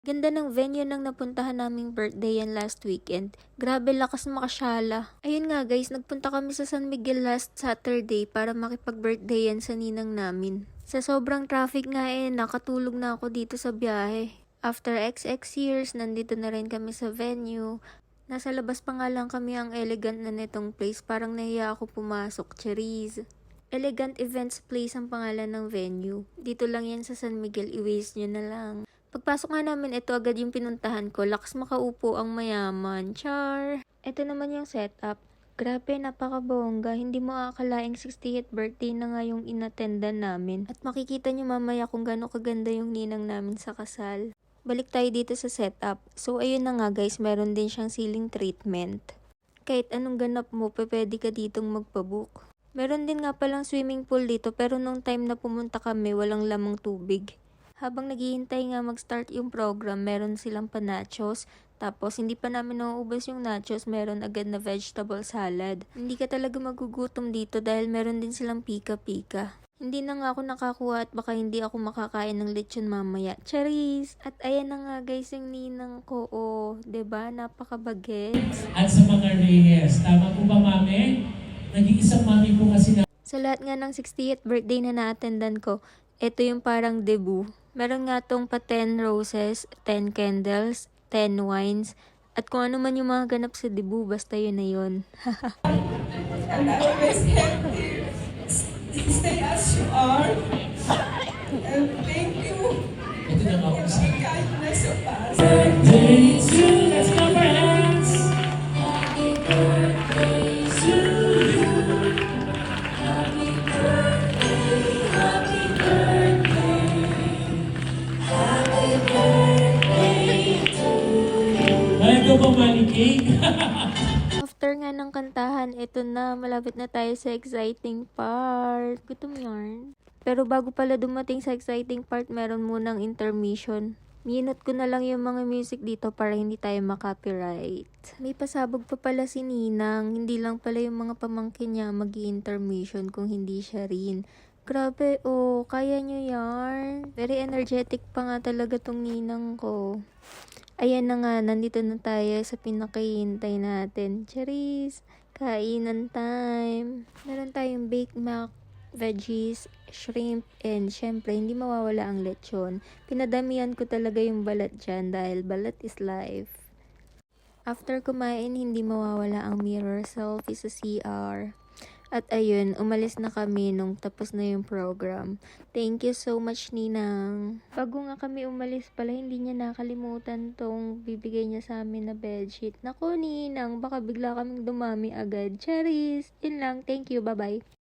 Ganda ng venue ng napuntahan naming birthday yan last weekend. Grabe lakas makasyala. Ayun nga guys, nagpunta kami sa San Miguel last Saturday para makipag-birthday yan sa ninang namin. Sa sobrang traffic nga nakatulog na ako dito sa biyahe. After XX years, nandito na rin kami sa venue. Nasa labas pa nga lang kami, ang elegant na nitong place. Parang nahiya ako pumasok, cherise. Elegant Events Place ang pangalan ng venue. Dito lang yan sa San Miguel, i-waste nyo na lang. Pagpasok nga namin, ito agad yung pinuntahan ko. Lakas makaupo ang mayaman. Char! Ito naman yung setup. Grabe, napakabongga. Hindi mo akalaing 60th birthday na nga yung inattendan namin. At makikita nyo mamaya kung gaano kaganda yung ninang namin sa kasal. Balik tayo dito sa setup. So, ayun na nga guys, meron din siyang ceiling treatment. Kahit anong ganap mo, pwede ka ditong magpabook. Meron din nga palang swimming pool dito, pero nung time na pumunta kami, walang lamang tubig. Habang naghihintay nga mag-start yung program, meron silang panachos. Tapos, hindi pa namin nauubos yung nachos, meron agad na vegetable salad. Hindi ka talaga magugutom dito dahil meron din silang pika-pika. Hindi na nga ako nakakuha at baka hindi ako makakain ng lechon mamaya. Charis! At ayan na nga guys yung ninang ko. Oh, 'di ba? Napakabagets. At sa mga Reyes, tama po ba, mami? Nag-iisang mami po kasi na... Sa lahat nga ng 60th birthday na na-attendan ko, ito yung parang debut. Meron nga tong pa 10 roses, 10 candles, 10 wines, at kung ano man yung mga ganap sa debut, basta yun na yun. And I always help you. Stay as you are. And thank you Ito na nga for po sa... your kindness of us. Birthday to you. Let's clap our hands. Ay, ito pa manicake. After nga ng kantahan, ito na, malapit na tayo sa exciting part. Gutom yarn. Pero bago pala dumating sa exciting part, meron munang intermission. Minute ko na lang yung mga music dito para hindi tayo makopyright. May pasabog pa pala si Ninang, hindi lang pala yung mga pamangkin niya mag-i-intermission kung hindi siya rin. Grabe, oh, kaya nyo yarn. Very energetic pa nga talaga tong ninang ko. Ayan na nga, nandito na tayo sa pinakahihintay natin. Charis! Kainan time! Meron tayong baked mac, veggies, shrimp, and syempre, hindi mawawala ang lechon. Pinadamihan ko talaga yung balat dyan dahil balat is life. After kumain, hindi mawawala ang mirror selfie sa CR. At ayun, umalis na kami nung tapos na yung program. Thank you so much, Ninang. Bago nga kami umalis pala, hindi niya nakalimutan tong bibigay niya sa amin na bedsheet. Naku, Ninang, baka bigla kaming dumami agad. Charis! Yun lang, thank you, bye-bye.